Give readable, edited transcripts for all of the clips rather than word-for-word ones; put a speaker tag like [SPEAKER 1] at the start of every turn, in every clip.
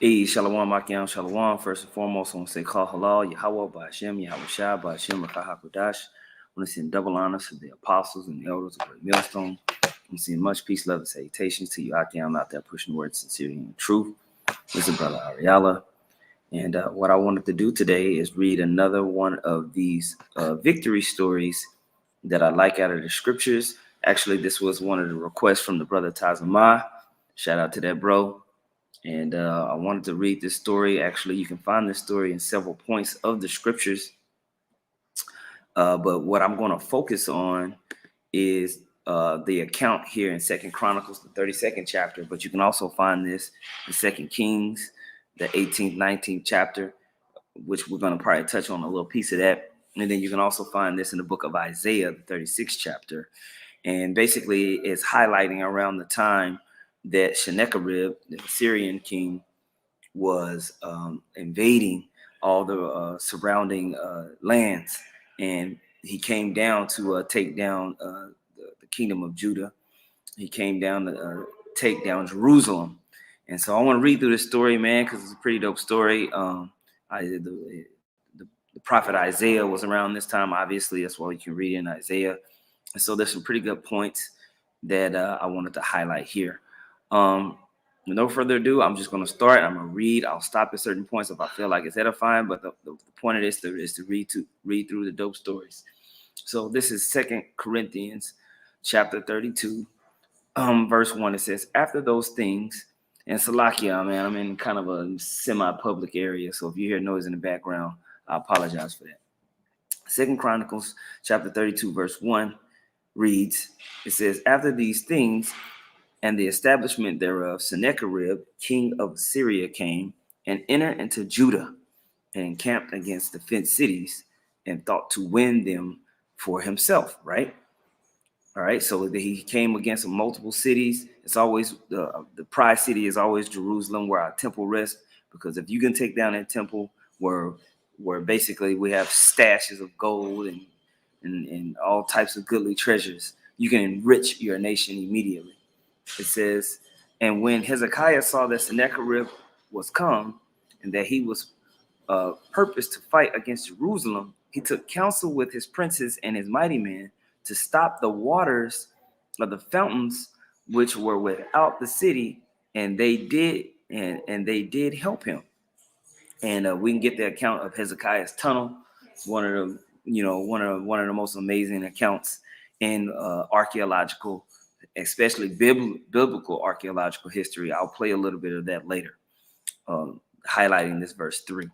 [SPEAKER 1] Hey, Shalom, Makiam, Shalom. First and foremost, I want to say Call Halal, Yahweh, Ba'ashem, Yahweh Shai, Ba'ashem, Rakahakudash. I want to send double honors to the apostles and the elders of Great Millstone. I want to send much peace, love, and salutations to you, Akiam, out there pushing the word sincerity and truth. This is Brother Ariala. And what I wanted to do today is read another one of these victory stories that I like out of the scriptures. Actually, this was one of the requests from the brother Tazamah. Shout out to that bro. And I wanted to read this story. Actually, you can find this story in several points of the scriptures. But what I'm going to focus on is the account here in 2 Chronicles, the 32nd chapter. But you can also find this in 2 Kings, the 18th, 19th chapter, which we're going to probably touch on a little piece of that. And then you can also find this in the book of Isaiah, the 36th chapter. And basically, it's highlighting around the time that Sennacherib, the Syrian king, was invading all the surrounding lands, and he came down to take down the kingdom of Judah. He came down to take down Jerusalem. And so I want to read through this story, man, because it's a pretty dope story. The prophet Isaiah was around this time. Obviously, that's why you can read in Isaiah. And so there's some pretty good points that I wanted to highlight here. With no further ado, I'm just going to start. I'm going to read. I'll stop at certain points if I feel like it's edifying. But the point of this is to read through the dope stories. So this is 2 Corinthians chapter 32, verse 1. It says, after those things, and Salakia, man, I'm in kind of a semi-public area. So if you hear noise in the background, I apologize for that. 2 Chronicles chapter 32, verse 1 reads, it says, after these things, and the establishment thereof, Sennacherib, king of Assyria, came and entered into Judah and encamped against the fenced cities and thought to win them for himself, right? All right, so he came against multiple cities. It's always the prize city is always Jerusalem, where our temple rests, because if you can take down that temple where basically we have stashes of gold and all types of goodly treasures, you can enrich your nation immediately. It says, and when Hezekiah saw that Sennacherib was come and that he was purposed to fight against Jerusalem, he took counsel with his princes and his mighty men to stop the waters of the fountains which were without the city, and they did help him. And we can get the account of Hezekiah's tunnel, one of the most amazing accounts in archaeological, especially biblical archaeological history. I'll play a little bit of that later, highlighting this verse 3.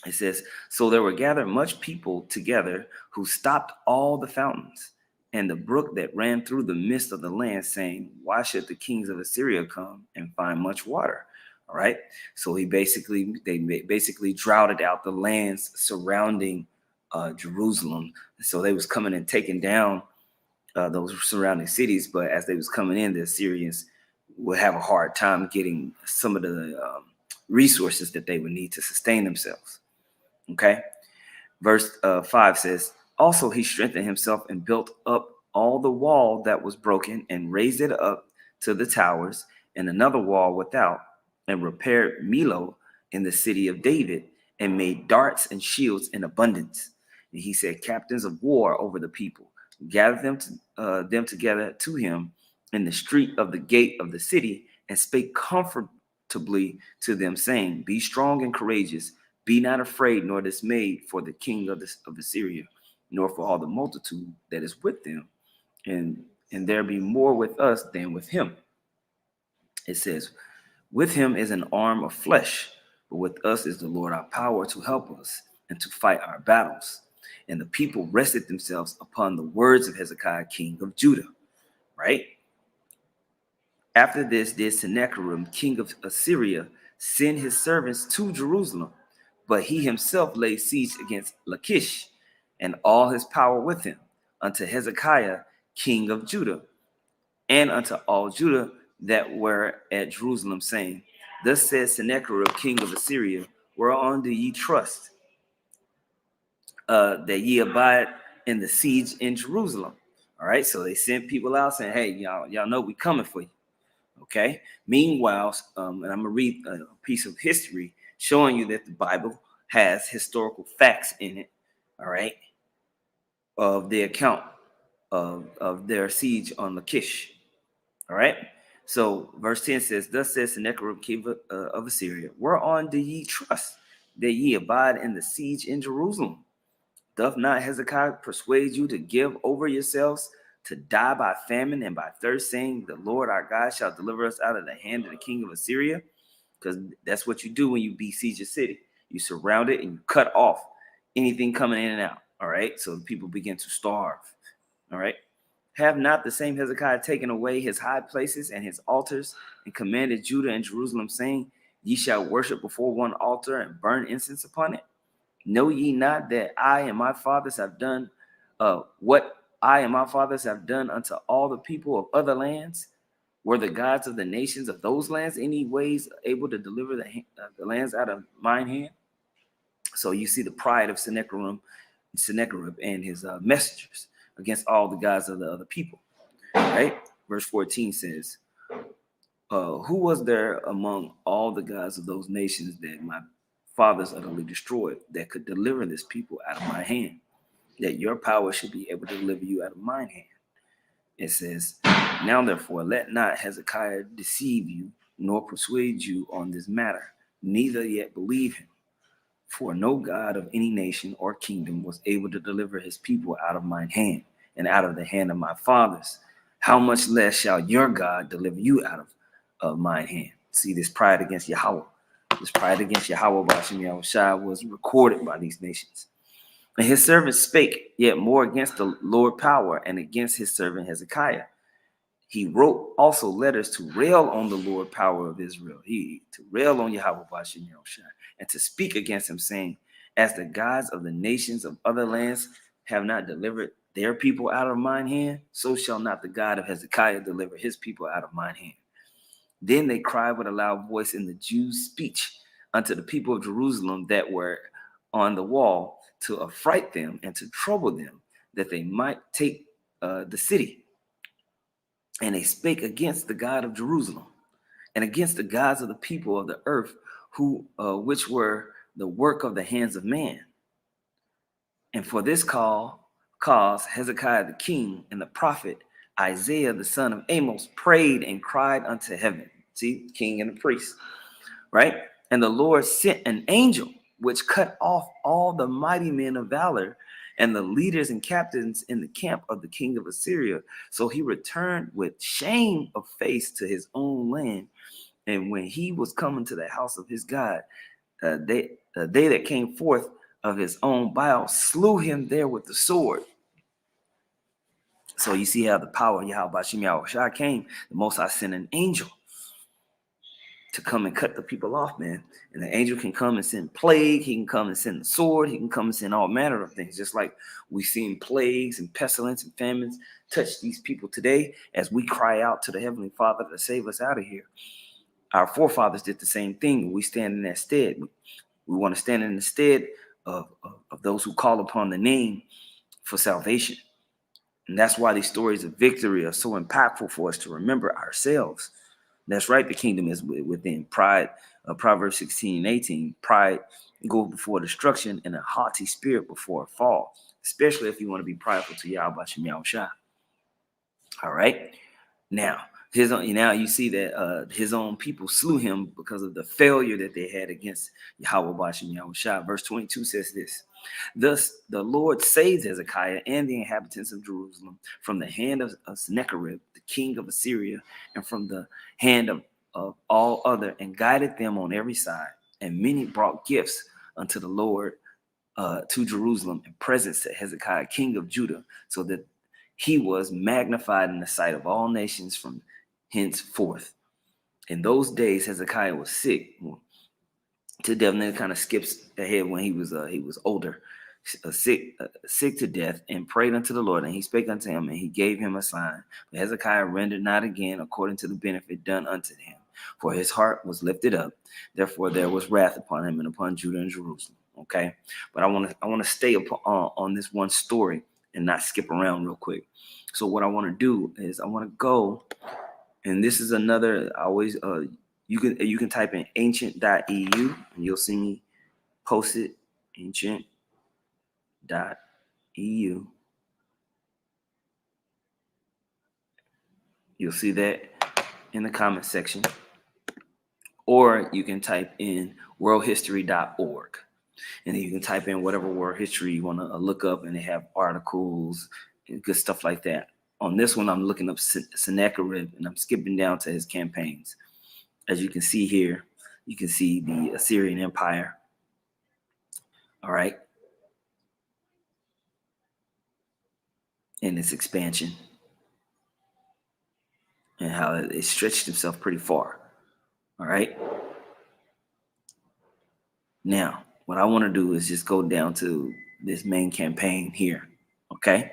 [SPEAKER 1] It says, so there were gathered much people together who stopped all the fountains and the brook that ran through the midst of the land, saying, why should the kings of Assyria come and find much water? All right. So they basically droughted out the lands surrounding Jerusalem. So they was coming and taking down those surrounding cities. But as they was coming in, the Assyrians would have a hard time getting some of the resources that they would need to sustain themselves. Okay. Verse 5 says, also he strengthened himself and built up all the wall that was broken and raised it up to the towers and another wall without, and repaired Milo in the city of David, and made darts and shields in abundance. And he set captains of war over the people, gathered them together to him in the street of the gate of the city, and spake comfortably to them, saying, be strong and courageous, be not afraid nor dismayed for the king of Assyria, nor for all the multitude that is with them, and there be more with us than with him. It says, with him is an arm of flesh, but with us is the Lord our power to help us and to fight our battles. And the people rested themselves upon the words of Hezekiah, king of Judah. Right? After this did Sennacherib, king of Assyria, send his servants to Jerusalem, but he himself laid siege against Lachish and all his power with him, unto Hezekiah king of Judah, and unto all Judah that were at Jerusalem, saying, Thus says Sennacherib king of Assyria, whereon do ye trust, that ye abide in the siege in Jerusalem? All right, so they sent people out saying, hey, y'all know we coming for you. Okay. Meanwhile, and I'm gonna read a piece of history showing you that the Bible has historical facts in it. All right, of the account of their siege on Lachish. All right. So verse 10 says, Thus says Sennacherib king of Assyria, whereon do ye trust, that ye abide in the siege in Jerusalem? Doth not Hezekiah persuade you to give over yourselves to die by famine and by thirst, saying, The Lord our God shall deliver us out of the hand of the king of Assyria? Because that's what you do when you besiege a city. You surround it and you cut off anything coming in and out. All right. So the people begin to starve. All right. Have not the same Hezekiah taken away his high places and his altars, and commanded Judah and Jerusalem, saying, Ye shall worship before one altar and burn incense upon it? Know ye not that I and my fathers have done what I and my fathers have done unto all the people of other lands? Were the gods of the nations of those lands any ways able to deliver the lands out of mine hand? So you see the pride of Sennacherib and his messengers against all the gods of the other people. Right? Verse 14 says, who was there among all the gods of those nations that my fathers utterly destroyed, that could deliver this people out of my hand, that your power should be able to deliver you out of mine hand? It says, Now therefore, let not Hezekiah deceive you, nor persuade you on this matter, neither yet believe him. For no God of any nation or kingdom was able to deliver his people out of mine hand, and out of the hand of my fathers. How much less shall your God deliver you out of mine hand? See, this pride against Yahweh. This pride against Yahweh by Hashem Yahushua was recorded by these nations. And his servant spake yet more against the Lord power and against his servant Hezekiah. He wrote also letters to rail on the Lord power of Israel, to rail on Yahweh by Hashem Yahushua, and to speak against him, saying, As the gods of the nations of other lands have not delivered their people out of mine hand, so shall not the God of Hezekiah deliver his people out of mine hand. Then they cried with a loud voice in the Jews' speech unto the people of Jerusalem that were on the wall, to affright them and to trouble them, that they might take the city. And they spake against the God of Jerusalem, and against the gods of the people of the earth, which were the work of the hands of man. And for this cause Hezekiah the king and the prophet Isaiah the son of Amos prayed and cried unto heaven. See, king and the priest, right? And the Lord sent an angel which cut off all the mighty men of valor and the leaders and captains in the camp of the king of Assyria. So he returned with shame of face to his own land. And when he was coming to the house of his God, they that came forth of his own bile slew him there with the sword. So you see how the power of Yahweh Bashim Yahushua came. The Most High sent an angel to come and cut the people off, man. And the angel can come and send plague. He can come and send the sword. He can come and send all manner of things. Just like we've seen plagues and pestilence and famines touch these people today as we cry out to the Heavenly Father to save us out of here. Our forefathers did the same thing. We stand in that stead. We want to stand in the stead of those who call upon the name for salvation. And that's why these stories of victory are so impactful for us to remember ourselves. That's right. The kingdom is within. Pride, Proverbs 16 and 18. Pride goes before destruction, and a haughty spirit before a fall. Especially if you want to be prideful to Yahweh Bashim Yahushua. All right. Now you see that his own people slew him because of the failure that they had against Yahweh Bashim Yahushua. Verse 22 says this: Thus the Lord saved Hezekiah and the inhabitants of Jerusalem from the hand of Sennacherib, the king of Assyria, and from the hand of all other, and guided them on every side. And many brought gifts unto the Lord to Jerusalem, and presents to Hezekiah, king of Judah, so that he was magnified in the sight of all nations from henceforth. In those days Hezekiah was sick, to death. And then it kind of skips ahead when he was older, sick to death, and prayed unto the Lord, and he spake unto him, and he gave him a sign. But Hezekiah rendered not again according to the benefit done unto him, for his heart was lifted up. Therefore there was wrath upon him and upon Judah and Jerusalem. Okay, but I want to stay on this one story and not skip around real quick. So what I want to do is I want to go, and this is another. I always you can type in ancient.eu and you'll see me post it. Ancient.eu. You'll see that in the comment section, or you can type in worldhistory.org. And then you can type in whatever world history you want to look up, and they have articles and good stuff like that. On this one, I'm looking up Sennacherib, and I'm skipping down to his campaigns. As you can see here, you can see the Assyrian Empire. All right. And its expansion, and how it stretched itself pretty far. All right. Now, what I want to do is just go down to this main campaign here. Okay.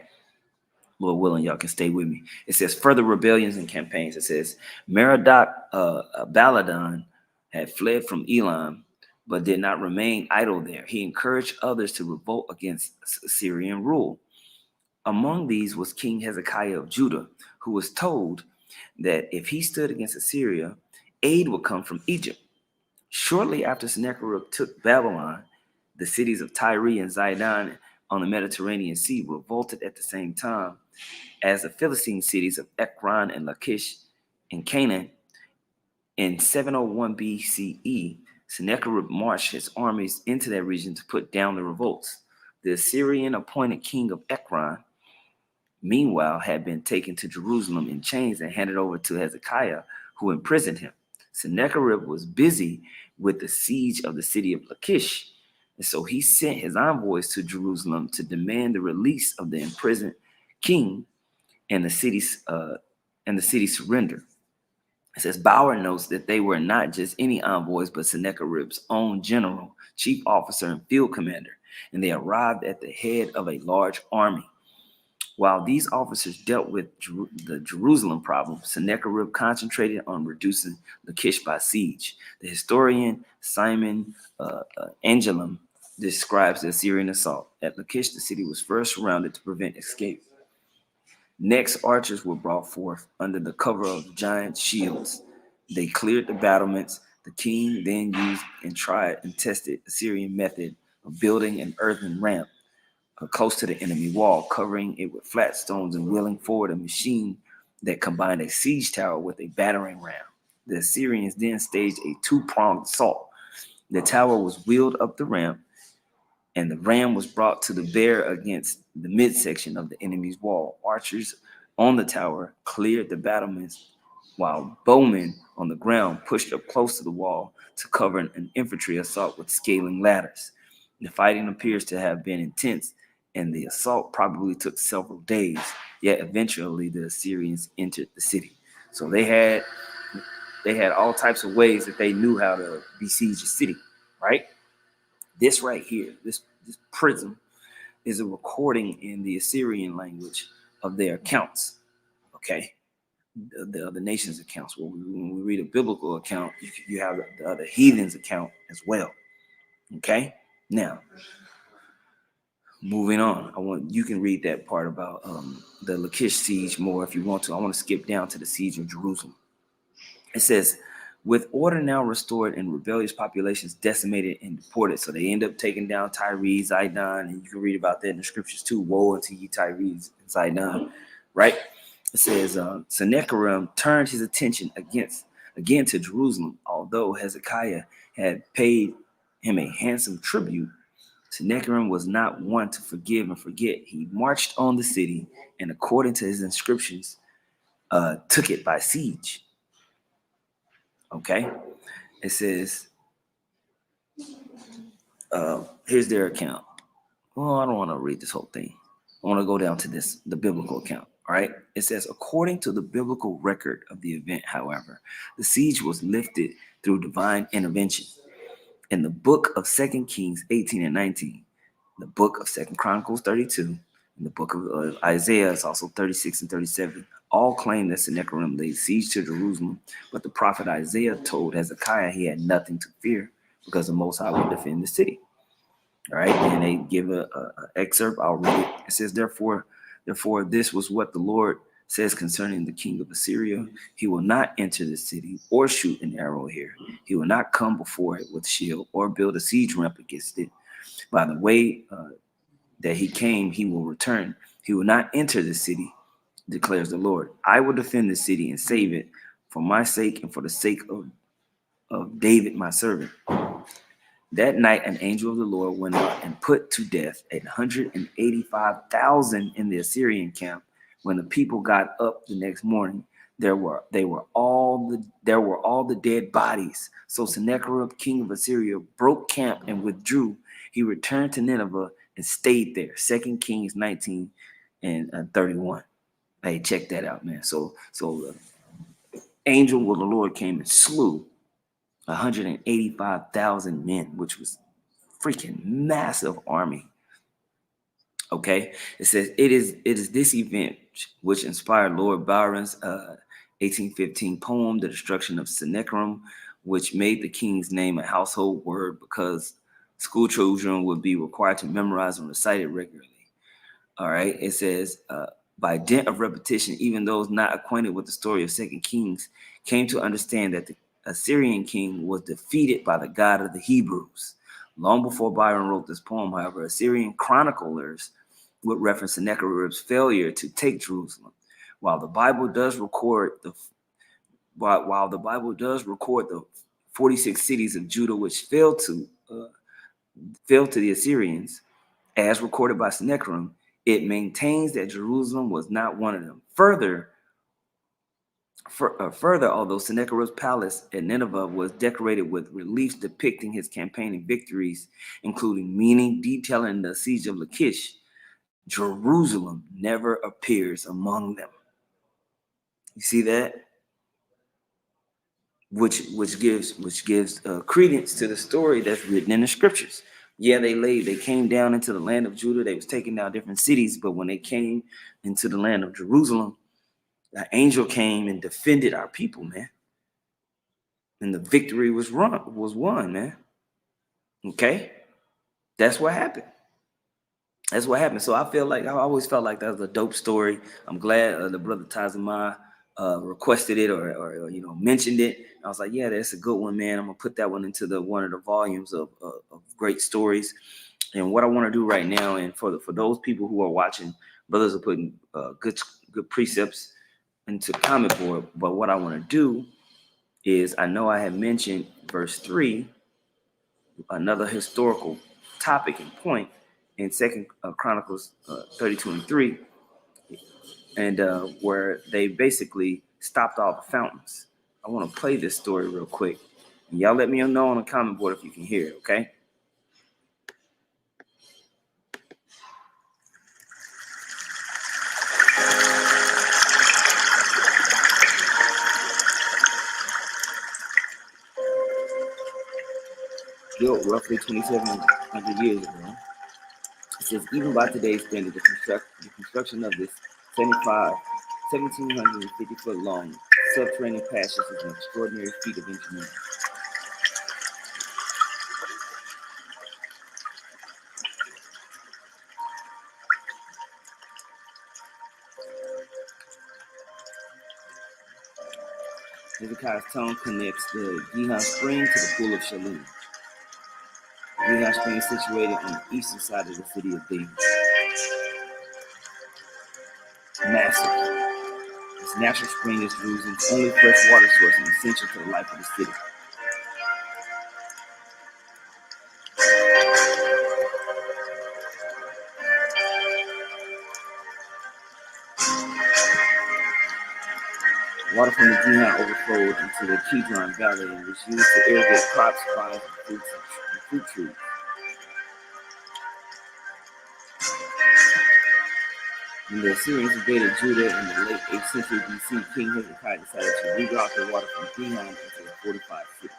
[SPEAKER 1] Lord willing, y'all can stay with me. It says further rebellions and campaigns. It says Merodach Baladan had fled from Elam, but did not remain idle there. He encouraged others to revolt against Assyrian rule. Among these was King Hezekiah of Judah, who was told that if he stood against Assyria, aid would come from Egypt. Shortly after Sennacherib took Babylon, the cities of Tyre and Zidon on the Mediterranean Sea revolted at the same time as the Philistine cities of Ekron and Lachish in Canaan. In 701 BCE, Sennacherib marched his armies into that region to put down the revolts. The Assyrian appointed king of Ekron, meanwhile, had been taken to Jerusalem in chains and handed over to Hezekiah, who imprisoned him. Sennacherib was busy with the siege of the city of Lachish, and so he sent his envoys to Jerusalem to demand the release of the imprisoned king and the city's surrender. It says Bauer notes that they were not just any envoys, but Sennacherib's own general, chief officer, and field commander, and they arrived at the head of a large army. While these officers dealt with the Jerusalem problem, Sennacherib concentrated on reducing Lachish by siege. The historian Simon Angelum describes the Assyrian assault. At Lachish, the city was first surrounded to prevent escape. Next, archers were brought forth under the cover of giant shields. They cleared the battlements. The king then used and tried and tested the Assyrian method of building an earthen ramp close to the enemy wall, covering it with flat stones and wheeling forward a machine that combined a siege tower with a battering ram. The Assyrians then staged a two-pronged assault. The tower was wheeled up the ramp, and the ram was brought to bear against the midsection of the enemy's wall. Archers on the tower cleared the battlements, while bowmen on the ground pushed up close to the wall to cover an infantry assault with scaling ladders. The fighting appears to have been intense, and the assault probably took several days, yet eventually the Assyrians entered the city. So they had all types of ways that they knew how to besiege a city, right? This right here, this prism, is a recording in the Assyrian language of their accounts, okay? The other nations' accounts. When we read a biblical account, you have the other heathens' account as well, okay? Now, moving on, you can read that part about the Lachish siege more if you want to. I want to skip down to the siege of Jerusalem. It says, with order now restored and rebellious populations decimated and deported. So they end up taking down Tyre, Zidon, and you can read about that in the scriptures too. Woe unto ye, Tyre and Zidon, right? It says, Sennacherib turned his attention again to Jerusalem. Although Hezekiah had paid him a handsome tribute, Sennacherib was not one to forgive and forget. He marched on the city and, according to his inscriptions, took it by siege. Okay, it says, here's their account. Well, I don't want to read this whole thing. I want to go down to the biblical account. All right, it says, according to the biblical record of the event, however, the siege was lifted through divine intervention. in the book of 2 Kings 18 and 19, the book of 2 Chronicles 32, and the book of Isaiah is also 36 and 37, all claim that Sennacherib laid siege to Jerusalem, but the prophet Isaiah told Hezekiah he had nothing to fear because the Most High would defend the city. All right, and they give a excerpt. I'll read it. It says, therefore, this was what the Lord says concerning the king of Assyria. He will not enter the city or shoot an arrow here. He will not come before it with shield or build a siege ramp against it. By the way that he came, he will return. He will not enter the city, declares the Lord. I will defend the city and save it for my sake and for the sake of David, my servant. That night, an angel of the Lord went out and put to death 185,000 in the Assyrian camp. When the people got up the next morning, there were all the dead bodies. So Sennacherib, king of Assyria, broke camp and withdrew. He returned to Nineveh and stayed there. 2 Kings 19 and 31. Hey, check that out, man. So the angel of the Lord came and slew 185,000 men, which was freaking massive army. Okay, it says it is this event which inspired Lord Byron's 1815 poem, "The Destruction of Sennacherib," which made the king's name a household word because school children would be required to memorize and recite it regularly. All right, it says by dint of repetition, even those not acquainted with the story of 2 Kings came to understand that the Assyrian king was defeated by the God of the Hebrews. Long before Byron wrote this poem, however, Assyrian chroniclers would reference Sennacherib's failure to take Jerusalem. While the Bible does record the 46 cities of Judah which fell to the Assyrians, as recorded by Sennacherib, it maintains that Jerusalem was not one of them. Further, although Sennacherib's palace at Nineveh was decorated with reliefs depicting his campaigning victories, including meaning detailing the siege of Lachish, Jerusalem never appears among them. You see that? Which gives credence to the story that's written in the scriptures. Yeah, they came down into the land of Judah. They was taking down different cities, but when they came into the land of Jerusalem, the angel came and defended our people, man. And the victory was won, man. Okay? That's what happened. So I always felt like that was a dope story. I'm glad the brother Tazama requested it or mentioned it. I was like, yeah, that's a good one, man. I'm gonna put that one into one of the volumes of great stories. And what I want to do right now, and for those people who are watching, brothers are putting good precepts into comment board. But what I want to do is, I know I had mentioned verse 3, another historical topic and point in 2 Chronicles 32 and 3, and where they basically stopped all the fountains. I want to play this story real quick. And y'all let me know on the comment board if you can hear it, okay? Built roughly 2,700 years ago. It says, even by today's standard, the construction of this 1,750-foot long subterranean passage is an extraordinary feat of engineering. Hezekiah's tomb connects the Gihon Spring to the Pool of Shalom. Gihon Spring is situated on the eastern side of the city of David. Massive. This natural spring is Jerusalem's only fresh water source and essential to the life of the city. Water from the Gihon overflowed into the Kidron Valley and was used to irrigate crops, vines, and fruit trees. When the Assyrians invaded Judah in the late 8th century BC, King Hezekiah decided to reroute the water from Gihon into the fortified city.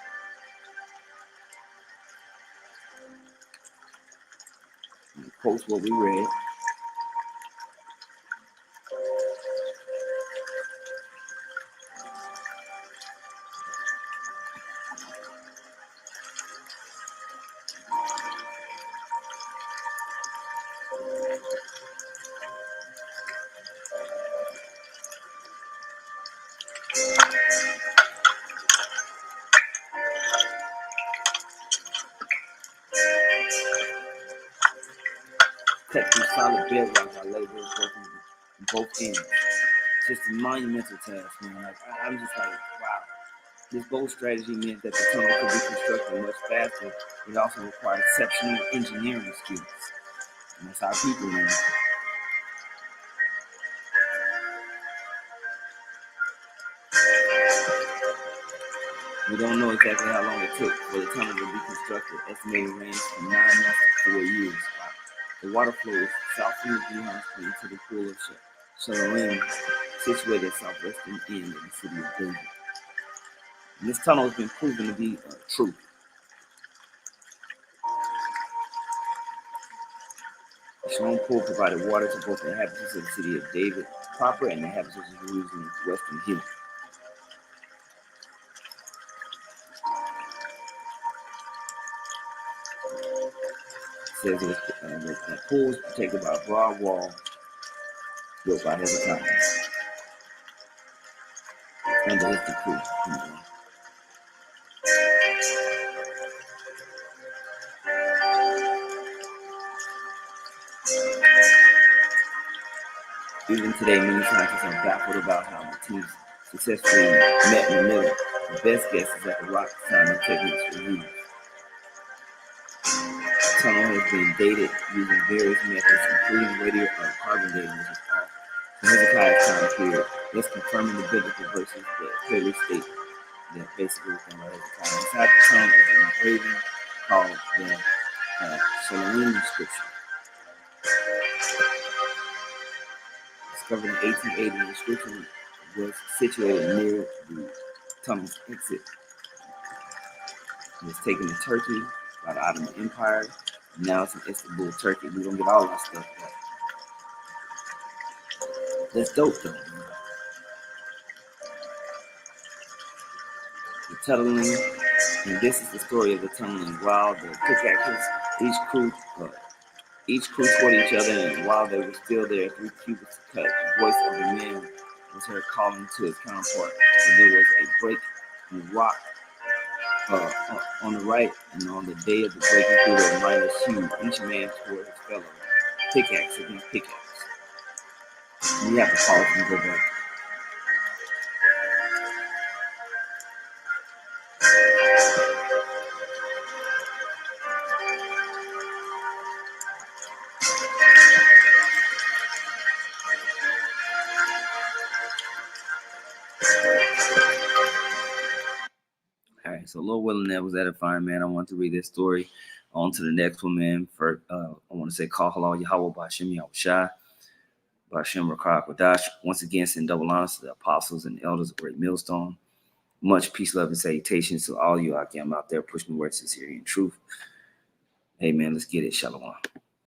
[SPEAKER 1] post what we read. Cut through solid bedrock by laborers working both ends. Just a monumental task, man. Like I'm just like, wow. This bold strategy meant that the tunnel could be constructed much faster. It also required exceptional engineering skills. And that's our people, man. We don't know exactly how long it took for the tunnel to be constructed. Estimated range from 9 months to 4 years. The water flows south from the greenhouse into the pool of Shalom, situated at southwestern end of the city of David. And this tunnel has been proven to be true. The Shalom pool provided water to both the inhabitants of the city of David proper and the inhabitants of Jerusalem's western hill. It says the pool is protected by a broad wall built by Hezekiah under his decree. Even today, many scientists are baffled about how the teams successfully met in the middle. The best guess is that the rock climbing techniques were used. The tunnel has been dated using various methods, including radiocarbon dating, which is off the Hezekiah's time period, thus confirming the biblical verses that clearly state that basically within Hezekiah. Inside the tunnel is an engraving called the Shalom inscription. Discovered in 1880, the inscription was situated near the tunnel's exit. It was taken to Turkey by the Ottoman Empire. Now it's in Istanbul, Turkey. We don't get all that stuff back. That's dope, though. The tunneling, and this is the story of the tunneling. While the pickaxes, each crew fought each other, and while they were still there, 3 cubits cut, the voice of the man was heard calling to his counterpart. But there was a break in the rock on the right, and on the day of the breaking through, the miners hewed each man toward his fellow, pickaxe against pickaxe. And you have to pause and go back. All right, so Lord willing, that was edifying, man. I want to read this story. On to the next one, man. For I want to say, call halal Yahweh Ba'Shem Yahushai, Ba'Shem Rakak Wadash. Once again, send double honors to the apostles and the elders of Great Millstone. Much peace, love, and salutations to all you out there out there pushing the word sincerity and truth. Hey, man, let's get it. Shalom.